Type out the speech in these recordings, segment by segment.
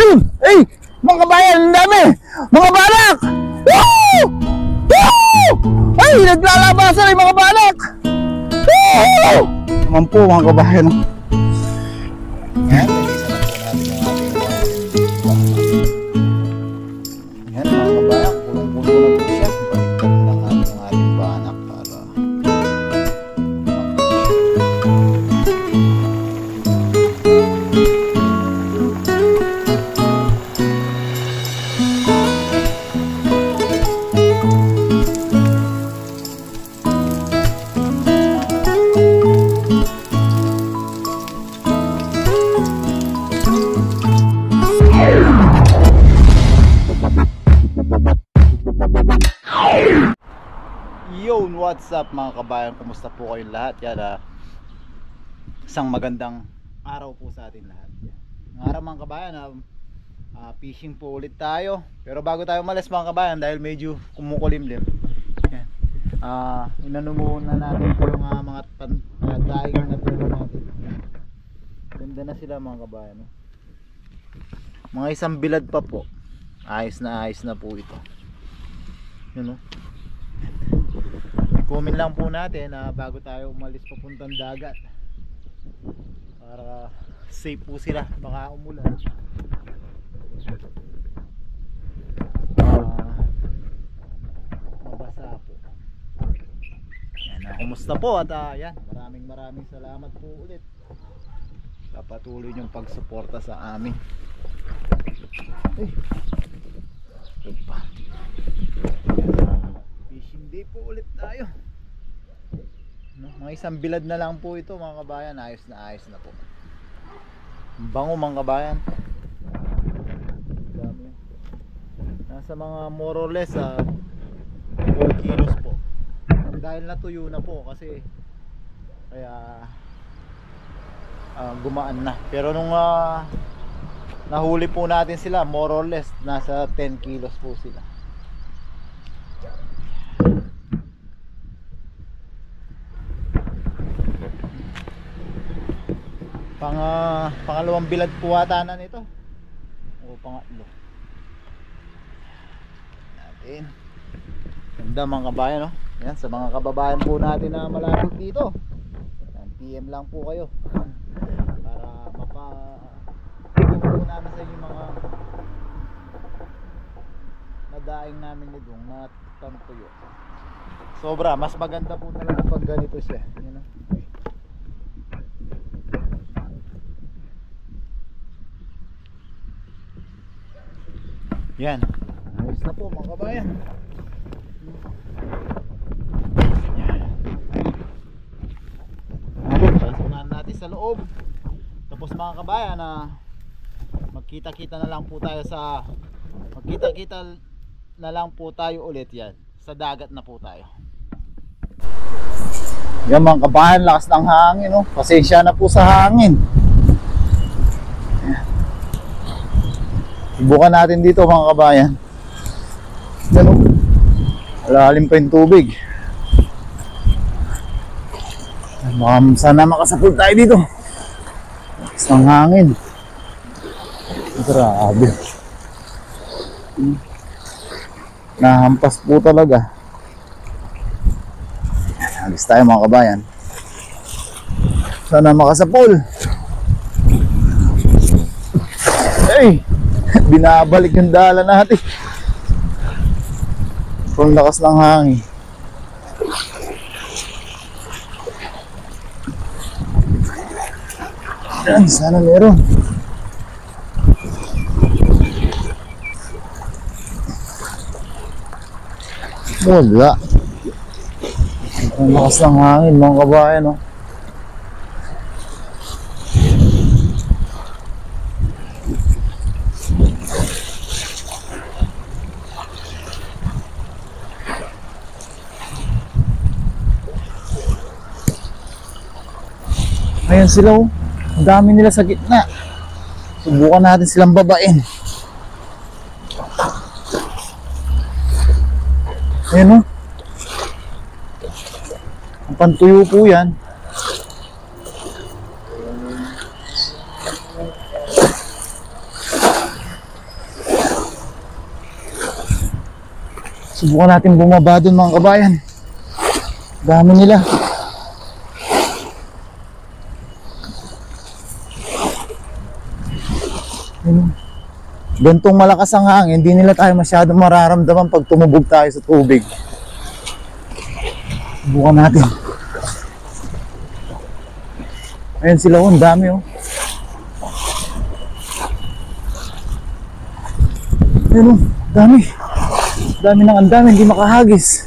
Ayun! Ay! Mga kabayan, ang dami! Mga banak! Woo! Woo! Ay! Naglalabasan ay mga banak! Woo! Naman po mga kabayan. Yan, yan mga kabayan, pulong-pulo na po siya. Baliktad lang natin ang ating banak para Yun, what's up mga kabayan? Kumusta po kayong lahat? Yan, isang magandang araw po sa atin lahat. Ang araw mga kabayan, fishing po ulit tayo. Pero bago tayo umalis mga kabayan, dahil medyo kumukulimlim, yan, inano muna natin po yung mga daing na tulong natin. Ganda na sila mga kabayan, no? Mga isang bilad pa po. Ayos na po ito. Yun, no? Comment lang po natin bago tayo umalis papuntang dagat para safe po sila, baka umulan. Mabasa po. Yan, kumusta po at yan, maraming salamat po ulit sa patuloy niyong pagsuporta sa amin. Fishing day po ulit tayo, no? Mga isang bilad na lang po ito mga kabayan. Ayos na po. Bango mga kabayan. Dami. Nasa mga more or less 4 kilos po. Dahil natuyo na po kasi kaya gumaan na. Pero nung nahuli po natin sila, more or less nasa 10 kilos po sila. Pangalawang bilad po ata na nito o pangatlo natin. Ganda mga kabayan, no? Yan, sa mga kababayan po natin na malapit dito, PM lang po kayo para mapagiging po namin sa inyo mga nadaing namin nito na tantuyo. Sobra, mas maganda po talaga pag ganito siya, you know? Yan, ayos na po mga kabayan. Pasunan natin sa loob. Tapos mga kabayan, magkita-kita na lang po tayo ulit yan. Sa dagat na po tayo. Yan mga kabayan, lakas ng hangin, no? Pasensya na po sa hangin. Subukan natin dito mga kabayan. Lalim pa yung tubig. Sana makasapul tayo dito. Isang hangin. Grabe. Nahampas po talaga. Alis tayo mga kabayan. Sana makasapul. Hey! Binabalik yung dala natin. Kung lakas ng hangin. Yan, sana meron. Wala. Ang lakas ng hangin mga kabayan, no? Ayan sila, oh. Ang dami nila sa gitna. Subukan natin silang babain. Ayan, oh. Ang pantuyo po yan. Subukan natin bumaba dun mga kabayan. Dami nila. Gantong malakas ang hangin, hindi nila tayo masyadong mararamdaman pag tumubog tayo sa tubig. Subukan natin. Ayan sila, oh, ang dami, oh. Ayan, oh, dami. Dami ng ang dami, hindi makahagis.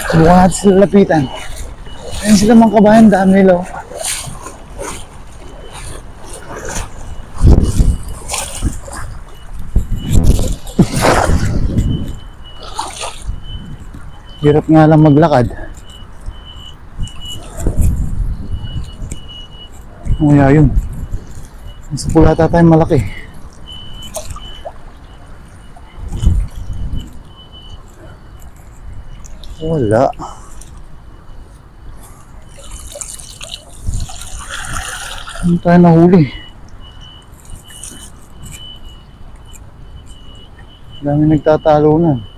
Subukan natin sila lapitan. Ayan sila mga kabayan, dami nila, oh. Hirap nga lang maglakad. Kaya yun. Nasa pulata tayo malaki. Wala. Ano tayo nahuli? Dami nagtatalunan.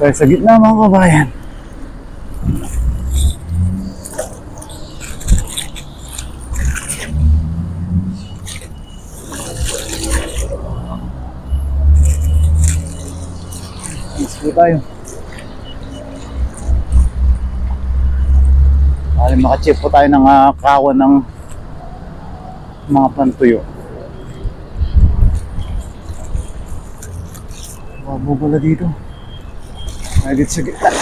Tayo sa gitna mga kabayan. Sige tayo. Makachip po tayo ng kawan ng mga pantuyo. Babubala dito. Ay, dito sa gitna.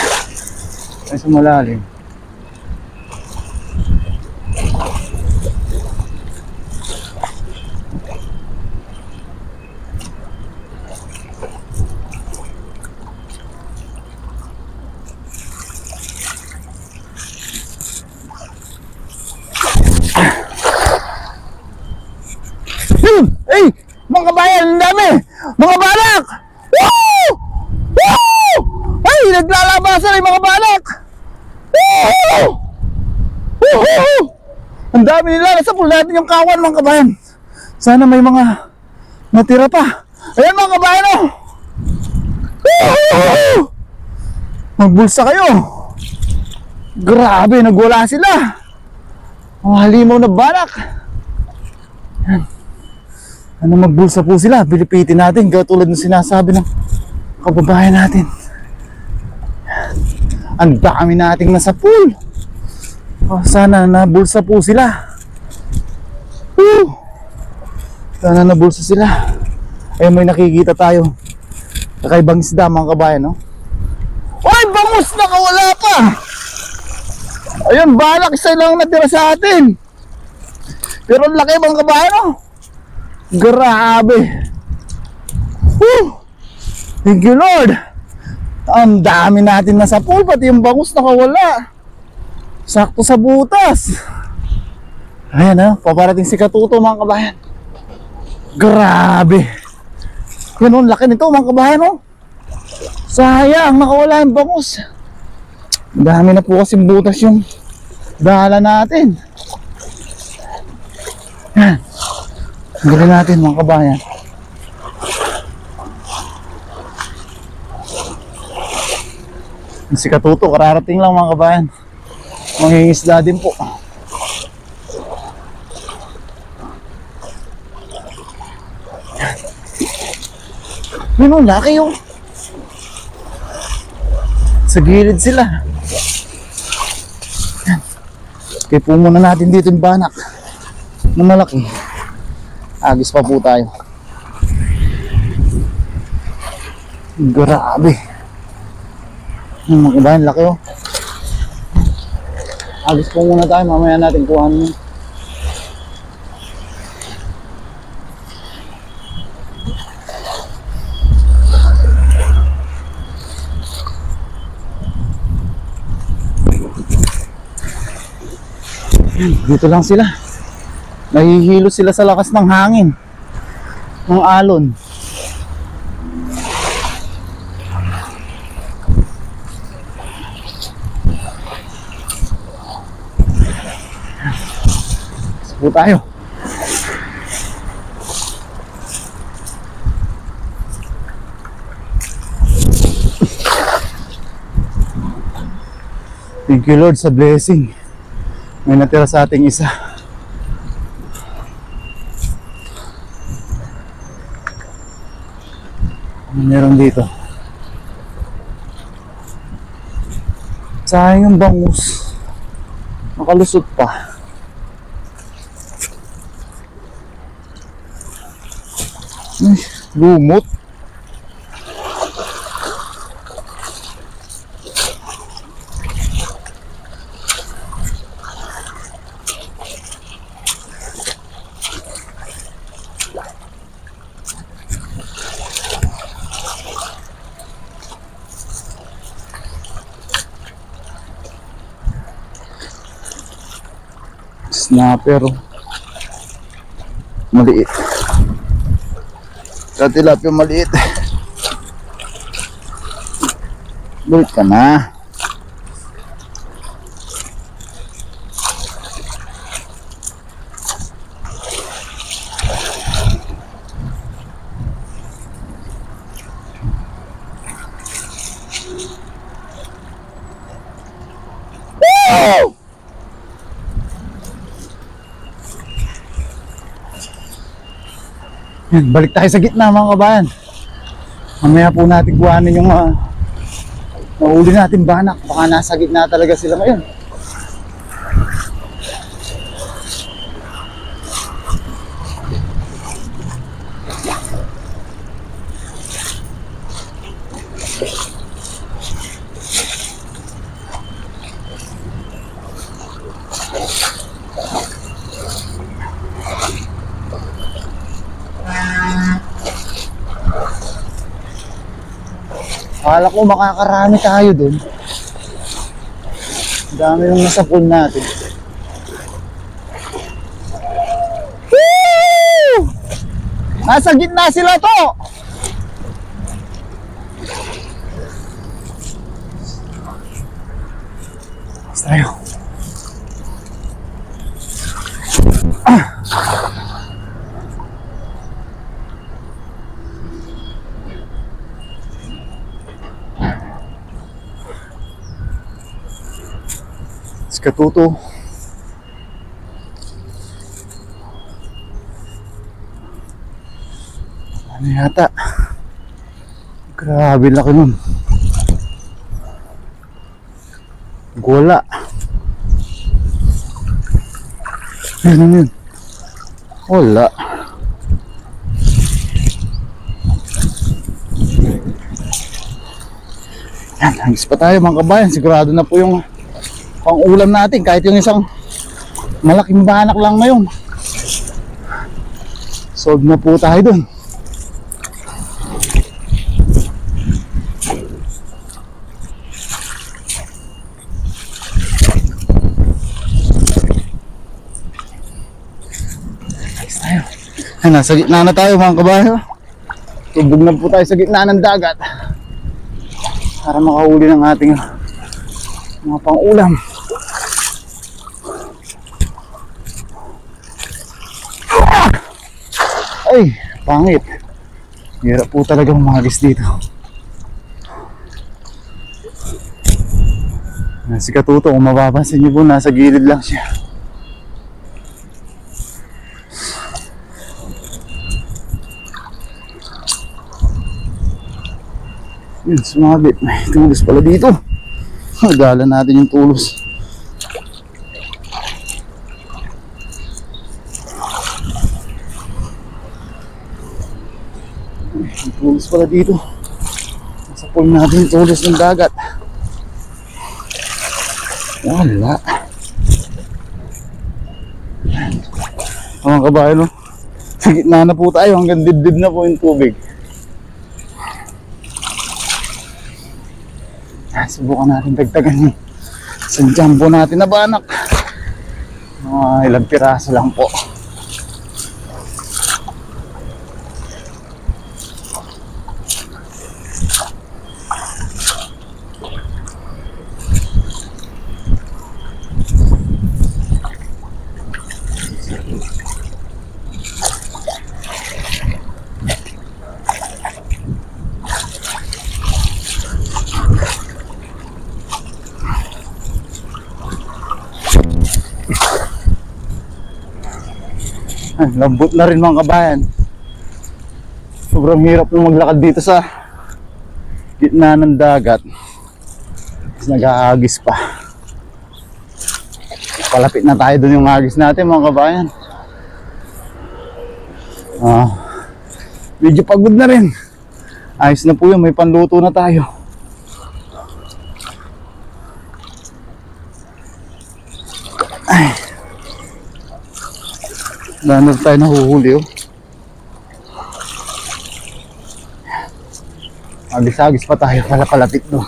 Ay, sa malalim. Ay! Mga kabayan, ang dami! Mga balak! Woo! Woo! Ay! Naglalabasan ay mga balak! Woo! Woo! Ang dami nila! Nasa pool natin yung kawan mga kabayan. Sana may mga natira pa. Ayan mga kabayan, oh! Woo! Magbulsa kayo! Grabe! Nagwala sila! Mga halimaw na balak! Yan. Ano, magbulsa po sila, pilipitin natin katulad ng sinasabi ng kababayan natin. Ang dami nating nasa pool. Sana nabulsa po sila. Sana nabulsa sila. Eh, may nakikita tayo kakaibang isda mga kabayan, no? Oy, bangus! Nakawala pa! Ayun, balak, isa lang natira sa atin. Pero ang laki mga kabayan, no? Grabe. Thank you Lord. Ang dami natin nasa pool, pati yung bangus nakawala. Sakto sa butas. Ayan, ha, paparating si Katuto mga kabayan. Grabe. Yan, oh, laki nito mga kabayan, oh. Sayang, nakawala yung bangus. Dami na po kasing butas yung dala natin. Yan. Gawin natin mga kabayan. Si Katuto, kararating lang mga kabayan. Mangingisda din po. Yun, oh, laki yun. Sa gilid sila. Yan. Kaya po muna natin dito yung banak na malaki. Agis pa po tayo. Grabe. Yung mga kabayan, laki, oh. Agis po muna tayo, mamaya natin kuhanin yun. Dito lang sila. Nahihilo sila sa lakas ng hangin, ng alon. Sige tayo. Thank you Lord sa blessing. May natira sa ating isa. Meron dito. Sayang yung bangus. Nakalusot pa. Ay, lumot. Snapper. Maliit. Sa tilapia maliit. Balik ka na. Yan, balik tayo sa gitna mga kabayan. Mamaya po natin kuhanin yung nahuli natin banak. Baka nasa gitna talaga sila ngayon. Akala ko makakarami tayo dun. Dami yung nasa pool natin. Woo! Nasa gitna sila to. Mas tayo. Katuto. Ano yata? Grabe laki nun. Gola. Ano yun? Wala. Yan, hangis pa tayo mga kabayan. Sigurado na po yung pang ulam natin, kahit yung isang malaking banak lang ngayon. Solve na po tayo dun. Ayos tayo. Ay, nasa gitna na tayo mga kabayan. Tubog na po tayo sa gitna ng dagat para makahuli ng ating mga pang ulam. Ay, pangit. Hirap po talaga umagis dito. Si Katuto, kung mapapansin niyo po, nasa gilid lang siya. Yun, sumabit. May tulos pala dito. Dala natin yung tulos. Tulos pala dito. Nasa pool natin yung tulos ng dagat. Wala. Mga kabayan, no? Sa gitna na po tayo, hanggang dibdib na po yung tubig. Subukan natin dagdagan yung sa jumbo natin na banak. Mga ilang piraso lang po. Ay, lambot na rin mga kabayan. Sobrang hirap na maglakad dito sa gitna ng dagat. Nag-aagis pa. Palapit na tayo dun yung agis natin mga kabayan. Medyo pagod na rin. Ayos na po yun, may panluto na tayo. Ay, wala na tayo nahuhuli oh. Agis-agis pa tayo para palapit do.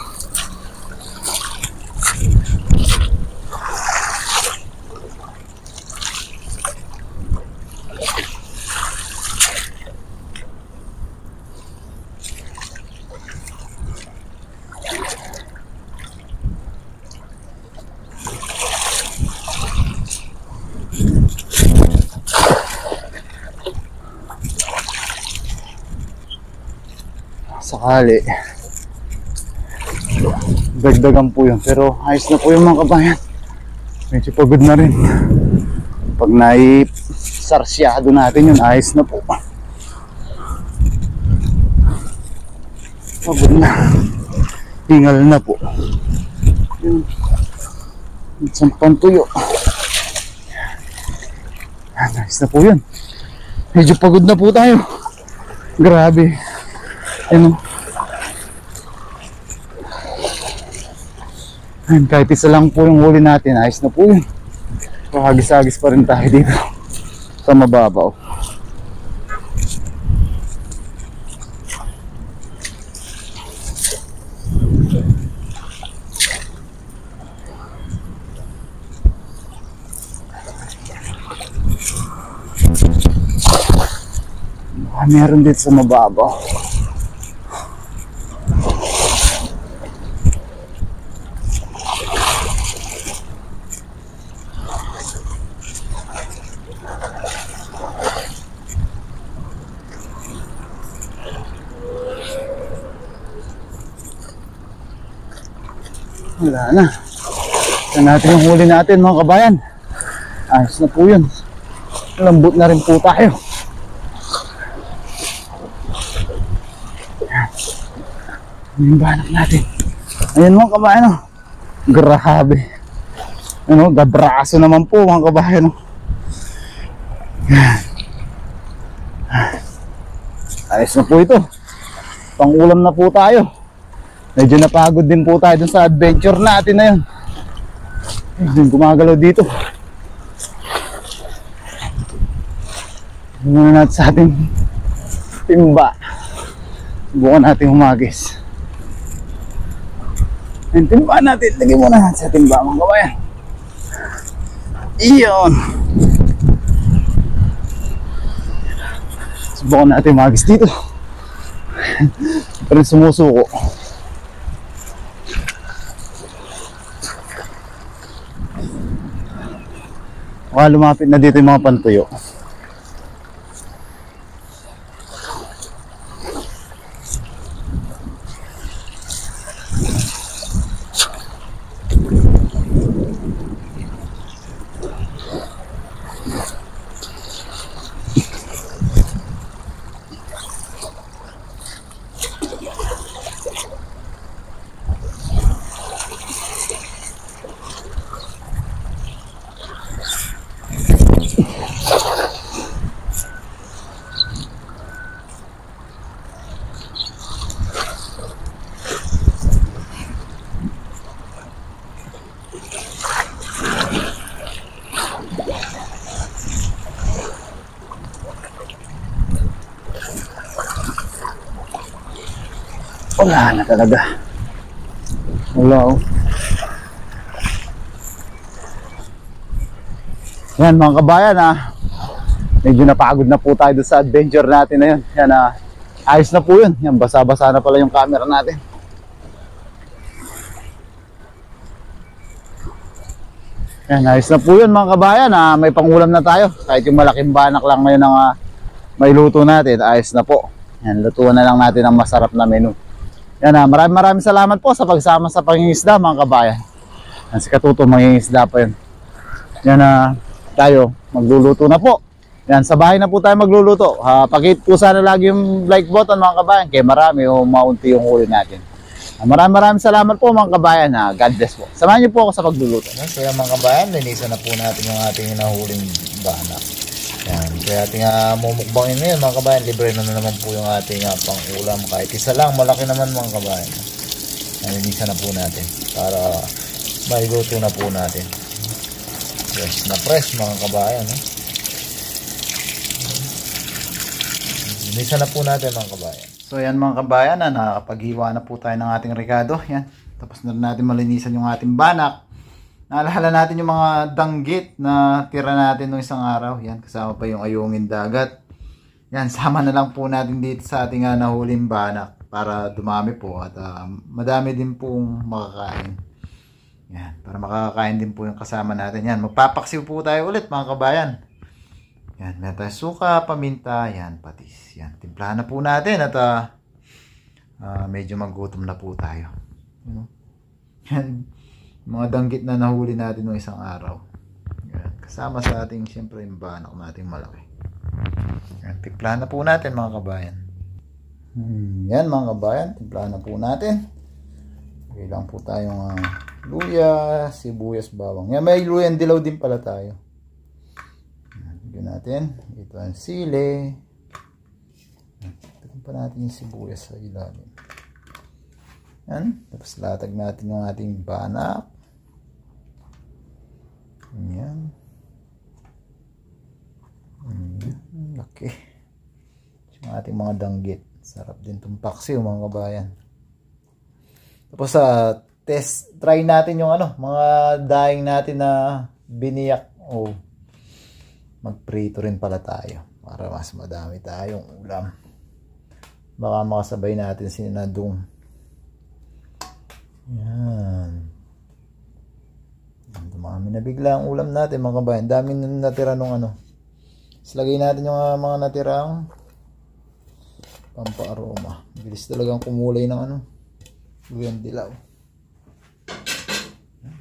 Sakali dagdagan po yun, pero ayos na po yung mga kabayan. Medyo pagod na rin. Pag naisarsyado natin yun, ayos na po. Pagod na, tingal na po yun. Isang pantuyo. Ayos na po yun. Medyo pagod na po tayo. Grabe. Ano? Kahit isa lang po yung huli natin, ayos na po yun. Hagis-hagis pa rin tayo dito sa mababaw. Meron dito sa mababaw. Wala na. Ito natin yung huli natin mga kabayan. Ayos na po yun. Lambot na rin po tayo. Yung banak natin. Ayan mga kabayan oh. Grabe. Ano, gabraso naman po mga kabayan oh. Ayos na po ito. Pang-ulam na po tayo. Medyo napagod din po tayo dun sa adventure natin na yun. Ayun, gumagalaw dito. Muna natin sa ating timba. Subukan natin humagis. Yung timba natin, lagyan muna natin sa timba mga kabayan. Iyon. Subukan natin humagis dito. Pero sumusuko. Lumapit na dito yung mga pantuyo. Wala na talaga. Wala oh. Yan mga kabayan medyo napagod na po tayo sa adventure natin na yun. Yan ayos na po yun. Yan, basa-basa na pala yung camera natin. Yan, ayos na po yun mga kabayan. May pangulam na tayo. Kahit yung malaking banak lang ngayon ang may luto natin, ayos na po. Yan, lutuan na lang natin ang masarap na menu. Yan maraming salamat po sa pagsama sa pangingisda mga kabayan. Yan, si Katuto mangingisda pa yun. Yan tayo magluluto na po. Yan, sa bahay na po tayo magluluto. Pakihit po sana lagi yung like button mga kabayan, kaya marami o maunti yung huli natin. Maraming salamat po mga kabayan. God bless po. Samahan niyo po ako sa pagluluto. So yan mga kabayan, linisan na po natin yung ating nahuling banak. Yan, kaya ating mumukbangin ngayon mga kabayan. Libre na naman po yung ating pang-ulam. Kahit isa lang, malaki naman mga kabayan. Yan, linisan na po natin para mailuto na po natin. Fresh na fresh mga kabayan. Linisan na po natin mga kabayan. So yan mga kabayan, nakakapaghiwa na po tayo ng ating rekado. Yan. Tapos na rin natin malinisan yung ating banak. Naalala natin yung mga danggit na tira natin nung isang araw. Yan, kasama pa yung ayungin dagat. Yan, sama na lang po natin dito sa ating nahuling banak para dumami po at madami din pong makakain. Yan, para makakain din po yung kasama natin. Yan, magpapaksiw po tayo ulit mga kabayan. Yan, meron tayo suka, paminta, yan, patis. Yan, timplahan na po natin at medyo magutom na po tayo. Yan, mga danggit na nahuli natin noong isang araw. Yan, kasama sa ating, siyempre, yung banak nating malaki. Yan, timplahan na po natin mga kabayan. Yan mga kabayan, timplahan na po natin. Okay lang po tayong luya, sibuyas, bawang. Yan, may luyang dilaw din pala tayo. Bigyan natin. Ito ang sili. Tignan pa natin yung sibuyas sa ilalim. Yan. Tapos latag natin yung ating banak. Yan. Okay. Yung ating mga danggit. Sarap din itong paksiw mga kabayan. Tapos try natin yung mga daing natin na biniyak. Magprito rin pala tayo para mas madami tayong ulam. Baka makasabay natin sinadong. Yan. Dumami na bigla ang ulam natin mga kabayan. Dami na natira nung Silagay natin yung mga natirang pampa-aroma. Bilis talagang kumulay ng luyang dilaw.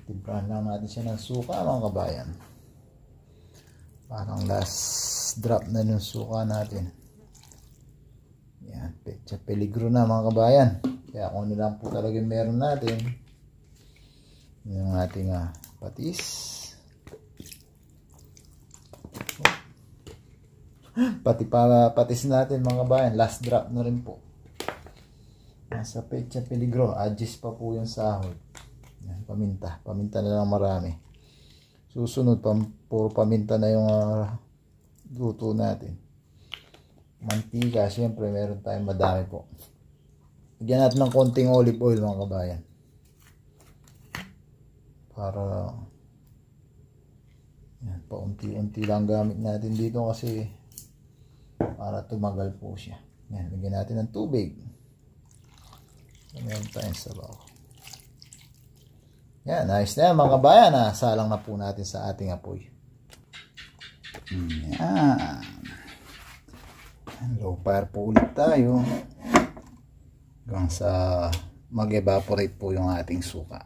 Timplahan lang natin siya ng suka mga kabayan. Parang last drop na yung suka natin. Yan, pecha peligro na mga kabayan. Kaya kung ano lang po talaga meron natin. Yung ating patis. Pati patis natin mga kabayan. Last drop na rin po. Nasa pecha peligro. Adjust pa po yung sahod. Yan, paminta. Paminta na lang marami. Susunod, puro paminta na yung luto natin. Mantika, syempre meron tayong madami po. Bigyan natin ng konting olive oil mga kabayan. Para yan, paunti-unti lang gamit natin dito kasi para tumagal po siya. Yan, bigyan natin ng tubig. Meron tayong sabaw. Yan, nice na yan mga kabayan. Salang na po natin sa ating apoy. Yan. Low fire po ulit tayo. Hanggang sa mag-evaporate po yung ating suka.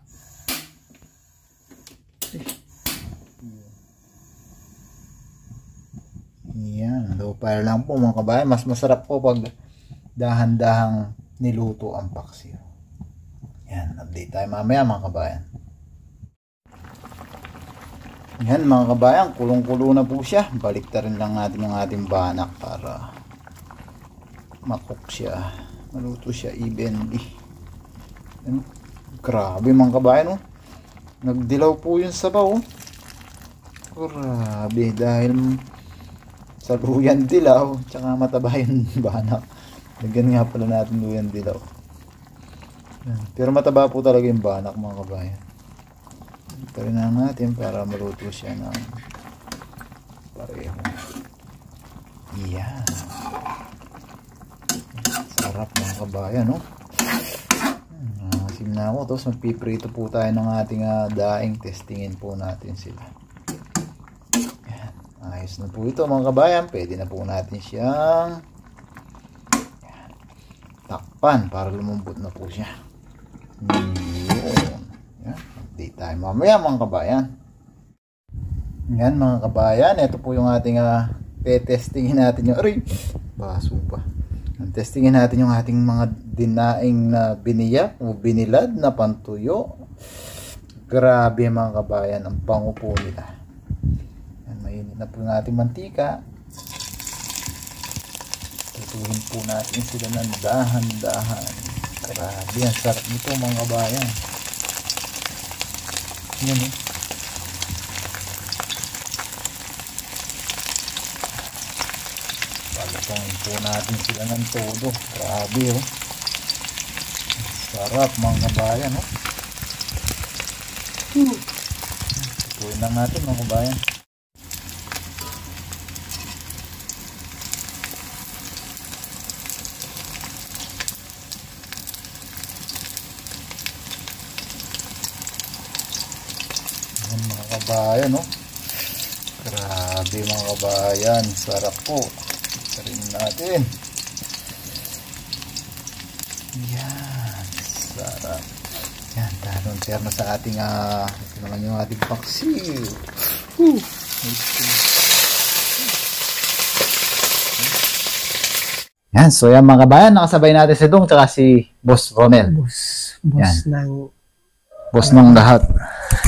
Yan, low fire lang po mga kabayan. Mas masarap po pag dahan-dahang niluto ang paksiw. Yan, update tayo mamaya mga kabayan. Yan mga kabayan, kulong-kulo na po siya. Baliktarin lang natin yung ating banak para makook siya. Maluto siya evenly. Yan. Grabe mga kabayan. Nagdilaw po yung sabaw. Grabe dahil sa luyang dilaw tsaka mataba yung banak. Lagyan nga pala natin luyang dilaw. Yan. Pero mataba po talaga yung banak mga kabayan. Itarin na natin para maluto siya ng pareho. Yan. Sarap mga kabayan, no? Asim na ako. Tapos magpiprito po tayo ng ating daing. Testingin po natin sila. Yan. Ayos na po ito mga kabayan. Pwede na po natin siyang takpan para lumambot na po siya. Yun. Yan. Update tayo mamaya mga kabayan. Yan mga kabayan. Ito po yung ating Testingin natin yung, aray, baso pa. Testingin natin yung ating mga dinaing na biniyak o binilad na pantuyo. Grabe mga kabayan, ang bango po nila. Yan, mainit na po yung ating mantika. Tutuhin po natin sila ng dahan-dahan. Grabe, ang sarap nito mga kabayan. Yan eh. Palapangin po natin sila ng todo. Grabe oh. Sarap mga kabayan oh. Tutuin lang natin mga kabayan. Yan mga kabayan oh. Grabe mga kabayan. Sarap po. Sarin natin. Yan. Sarap. Yan. Talong terno sa ating ito naman yung ating paksiw. Yan. So yan mga kabayan. Nakasabay natin si Dong tsaka si Boss Romel. Boss ng... Boss ng lahat.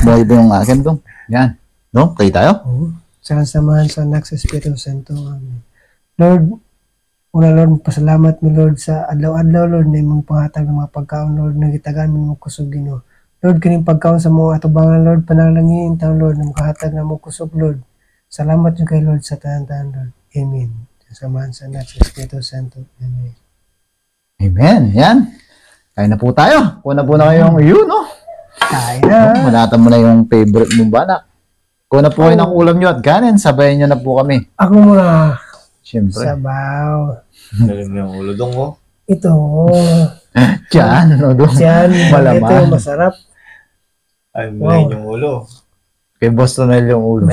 Boy yung akin Dong. Yan. Dong, kayo tayo? Oo. Sa samahan sa anak sa Espiritu Santo. Amen. Lord, una Lord, pasalamat mo Lord sa adlaw-adlaw Lord na imong panghatag ng mga pagkaon Lord na gitagan mo mo kusog Ginoo. Lord, kining pagkaon sa mga atubangan Lord, panalangin taon Lord na makahatag na mo kusog Lord. Salamat yung kay Lord sa tahan-tahan Lord. Amen. Sa samahan sa anak sa Espiritu Santo. Amen. Amen. Yan. Kain na po tayo. Kuna po na kayong yun, no? Kaya na. Manatan mo na yung favorite mong banak. Kuna po kayo ng ulam nyo at kanin, sabayan nyo na po kami. Ako muna. Siyempre. Sabaw. Galing na yung ulo dong oh. Ito. Diyan, ano doon? Diyan. Malaman. Ito, masarap. Ay, Wow. malayin yung ulo. Kay Boss Tonel yung ulo.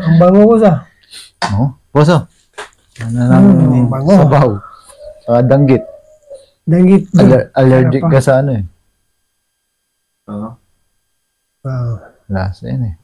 Ang bango ko sa. Oh, Boso. Ano nang bango. sabaw? Danggit. Danggit. Allergic ka sa ano eh. Oo. Wow. Lasa yun eh.